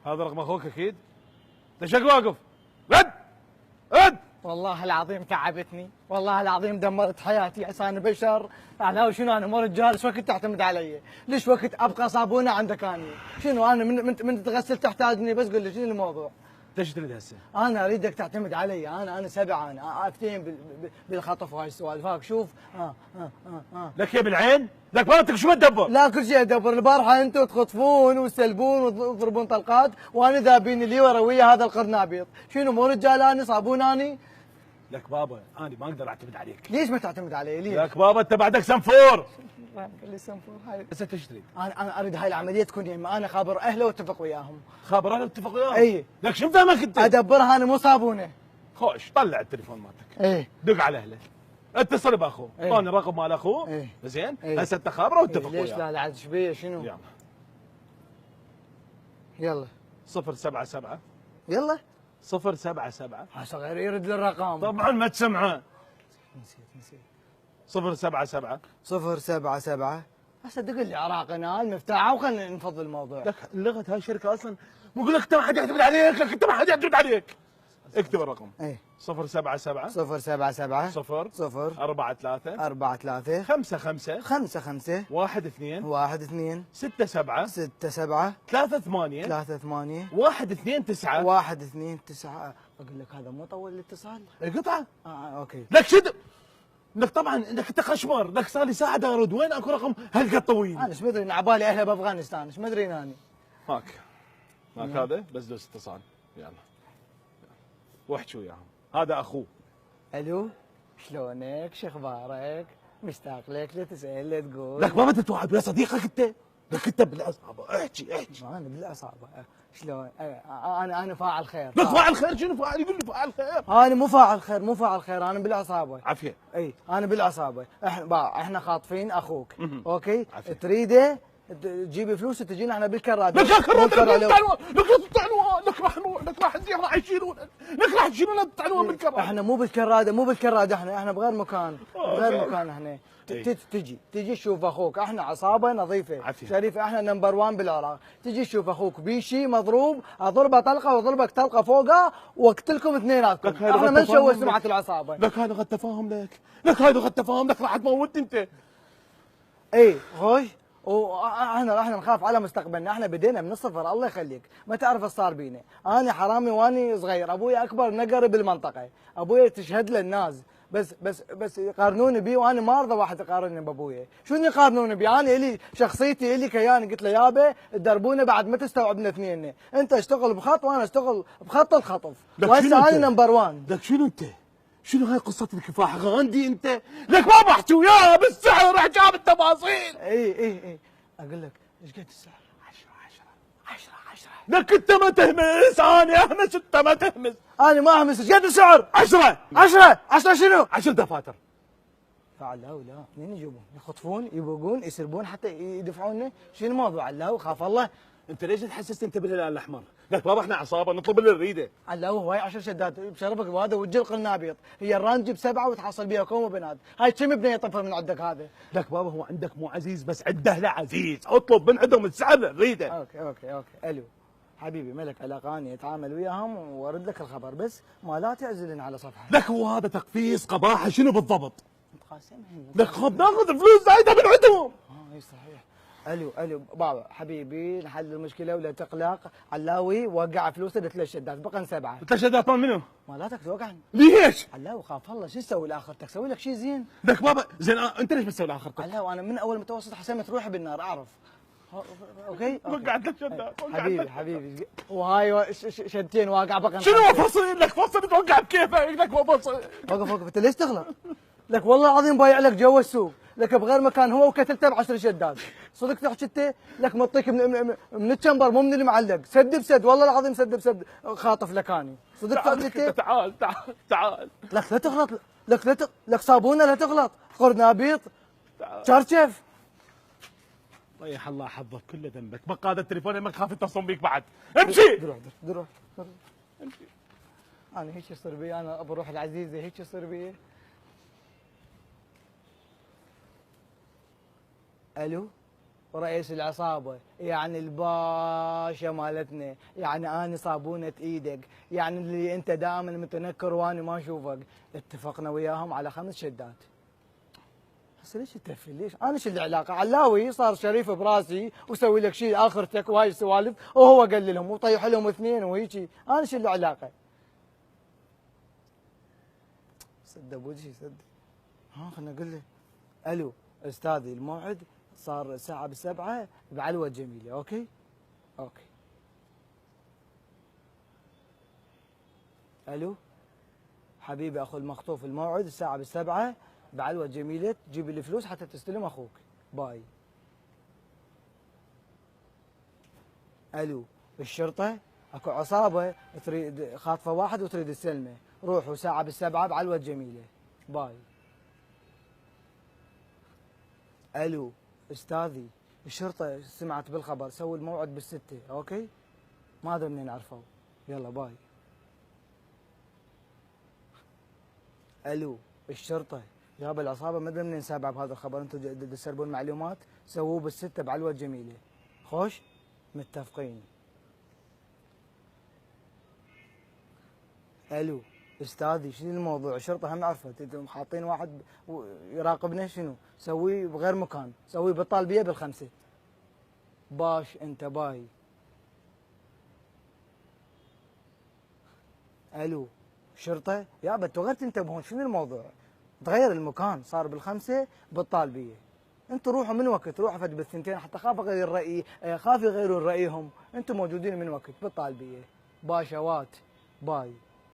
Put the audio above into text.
هذا رقم اخوك اكيد؟ ليش واقف؟ رد! رد! والله العظيم تعبتني، والله العظيم دمرت حياتي، عساني بشر. علاوي شنو انا مو رجال؟ ايش وقت تعتمد علي؟ ليش وقت ابقى صابونه عندك اني؟ شنو انا من تغسل تحتاجني؟ بس قول لي شنو الموضوع؟ ليش تريد هسه؟ انا اريدك تعتمد علي، انا سبعه، انا افتين بالخطف وهاي السوالف. هاك شوف. لك يا بالعين؟ لك مرتك شو تدبر؟ لا كل شيء ادبر. البارحه انتم تخطفون وتسلبون وتضربون طلقات، وانا ذابين لي ورا ويا هذا القرنابيط. شنو مو رجال اني؟ صابون اني؟ لك بابا انا ما اقدر اعتمد عليك. ليش ما تعتمد علي؟ ليش؟ لك بابا انت بعدك سنفور. اللي سنفور هاي. هسه ايش تريد؟ انا اريد هاي العمليه تكون يمه، انا خابر اهله واتفق وياهم. خابر انا اتفق وياهم؟ اي. لك شو فهمك انت؟ ادبرها انا مو صابونه. خوش طلع التليفون مالتك. ايه. دق على اهله. اتصل باخوه، ايه. اعطاني الرقم مال اخوه. ايه. زين؟ ايه. هسه انت خابره واتفق إيه. ليش وياه. لا عاد شبيه شنو؟ يلا. يلا 077 يلا 077 صغير يرد الرقم. طبعا ما تسمعه. نسيت 077 077. هسه دق لي عراقنا المفتاحه وخلينا نفضل الموضوع. لك لغت هاي الشركه اصلا مو يقول لك انت ما حد يعتمد عليك، لك انت ما حد يعتمد عليك. اكتب الرقم. ايه 077 077 0 0 4 3 4 3 5 5 5 5 1 2 1 2 6 7 6 7 3 8 3 8 1 2 9 1 2 9. اقول لك هذا مو طول الاتصال. القطعه. اوكي. لك شد لك طبعا انك انت خشمر، لك صار لي ساعه دارد، وين اكو رقم هالقد طويل؟ انا ايش مدري عبالي اهله بافغانستان، ايش مدري اني. ماك هذا بس دوس اتصال. يلا واحكي وياهم. هذا اخوه. الو شلونك؟ شو اخبارك؟ مشتاق لك، لا تسال لا تقول. لك ما بدك توعد ويا صديقك انت؟ لك انت بالاصابه احكي. انا بالاصابه. شلون؟ انا فاعل خير. لك فاعل خير شنو فاعل؟ يقول لي فاعل خير. انا مو فاعل خير، مو فاعل خير، انا بالعصابه. عافيه. اي انا بالعصابه. احنا خاطفين اخوك. اوكي. عافية. تريده تجيب فلوس وتجينا احنا بالكراد. لك الكراد لك العنوان، لك راح ندير راح يشيلونا، لك راح يشيلونا العنوان بالكراد. احنا مو بالكراد، احنا بغير مكان، بغير مكان احنا. إيه. تجي تشوف اخوك، احنا عصابه نظيفه عافية. شريفه، احنا نمبر 1 بالعراق. تجي تشوف اخوك بيشي مضروب، اضربه طلقه واضربك طلقه فوقه واقتلكم اثنيناتكم. احنا ما نشوه سمعه العصابه. لك هذا غد تفاهم لك هذا غد تفاهم لك، راح تموت انت. اي خوي. واحنا نخاف على مستقبلنا، احنا بدينا من الصفر. الله يخليك، ما تعرف ايش صار بينا. انا حرامي واني صغير، ابوي اكبر نقر بالمنطقه، ابوي تشهد له الناس. بس يقارنوني بي، وانا ما ارضى واحد يقارنني بابويا. شنو يقارنوني بي؟ انا الي شخصيتي، الي كياني. قلت له يابا تدربونا بعد ما تستوعبنا اثنين، انت اشتغل بخط وانا اشتغل بخط الخطف، وهسه انا نمبر 1. لك شنو انت؟ شنو هاي قصة الكفاح غاندي انت؟ لك ما بحكي وياها بالسعر، راح جاب التفاصيل. اي اقول لك ايش قد السعر؟ 10. لك انت ما تهمس، انا اهمس انت ما تهمس. انا ما اهمس. ايش قد السعر؟ 10 شنو؟ 10 دفاتر. علاوي لا، منين يجيبون؟ يخطفون، يبوقون، يسربون حتى يدفعونا؟ شنو الموضوع علاوي؟ خاف الله. انت ليش تحسسني انت بالهلال الاحمر؟ لك بابا احنا عصابه نطلب اللي نريده. علاوي هواي 10 شدات بشرفك، وهذا وجه القلنابيط. هي الران تجيب 7 وتحصل بيها كوم وبنات. هاي كم بنيه طفل من عندك هذا؟ لك بابا هو عندك مو عزيز بس عنده لا عزيز، اطلب من عندهم السعر اللي نريده. اوكي الو حبيبي، ملك علاقه اني اتعامل وياهم وارد لك الخبر، بس ما لا تعزلن على صفحه. لك هو هذا تقفيص قباحه شنو بالضبط؟ متقاسمين. لك خب ناخذ فلوس زايده من عندهم. اي صحيح. الو بابا حبيبي، نحل المشكله ولا تقلق. علاوي وقع فلوسه ل3 شدات، بقن 7. 3 شدات مال منو؟ مالاتك توقعن. ليش؟ علاوي خاف الله، شو تسوي لاخرتك؟ سوي لك شيء زين. لك بابا زين انت ليش بتسوي لاخرتك؟ علاوي انا من اول متوسط حسمت روحي بالنار، اعرف. اوكي وقعت لك شدات. حبيبي وهاي شدتين واقع بقن. شنو فصل؟ لك فصل توقع بكيفك، لك مو فصل. وقف انت ليش تغلط؟ لك والله العظيم بايع لك جوا السوق، لك بغير مكان هو وكتلته ب10 شدات. صدق تحكي انت؟ لك مطيك من الشمبر مو من المعلق، سد بسد، والله العظيم سد بسد خاطف لك اني. صدق تحكي انت؟ تعال. لك لا تغلط، لك صابونه لا تغلط، قرنابيط شرشف. طيح الله حظك كله ذنبك، بقى هذا التليفون ما خاف يتصلون بيك بعد. امشي. دروح امشي. انا هيك يصير بي، انا ابو روح العزيزه هيك يصير بي. الو ورئيس العصابة، يعني الباشا مالتنا، يعني أنا صابونة إيدك، يعني اللي أنت دائما متنكر وأنا ما أشوفك. اتفقنا وياهم على 5 شدات. هسه ليش تتفل؟ ليش؟ أنا شو العلاقة؟ علاوي صار شريف براسي وسوي لك شيء آخرتك وهاي سوالف، وهو قال لهم وطيح لهم 2 وهيجي، أنا شو العلاقة؟ سد وجهي سد. ها خلنا أقول له ألو أستاذي، الموعد صار الساعة ب7 بعلوة جميلة. أوكي؟ أوكي. ألو حبيبي أخو المخطوف، الموعد الساعة ب7 بعلوة جميلة، تجيب الفلوس حتى تستلم أخوك. باي. ألو الشرطة، أكو عصابة تريد خاطفة واحد وتريد تسلمه، روحوا ساعة ب7 بعلوة جميلة. باي. ألو أستاذي، الشرطة سمعت بالخبر، سووا الموعد ب6. أوكي؟ ما أدري منين عرفوا. يلا باي. ألو الشرطة، يابا العصابة ما أدري منين سابعة بهذا الخبر، أنتم تسربون معلومات، سووه ب6 بعلوة جميلة. خوش؟ متفقين. ألو استاذي، شنو الموضوع؟ الشرطه هم عرفت انتم حاطين واحد يراقبنا، شنو؟ سويه بغير مكان، سويه بالطالبيه ب5. باش انت باي. الو شرطه، يابا انتوا غير تنتبهون، شنو الموضوع؟ تغير المكان، صار ب5 بالطالبيه. انتوا روحوا من وقت، روحوا فد بالثنتين، حتى خاف اغير رايي، خاف يغيرون رايهم، انتم موجودين من وقت بالطالبيه. باشوات باي.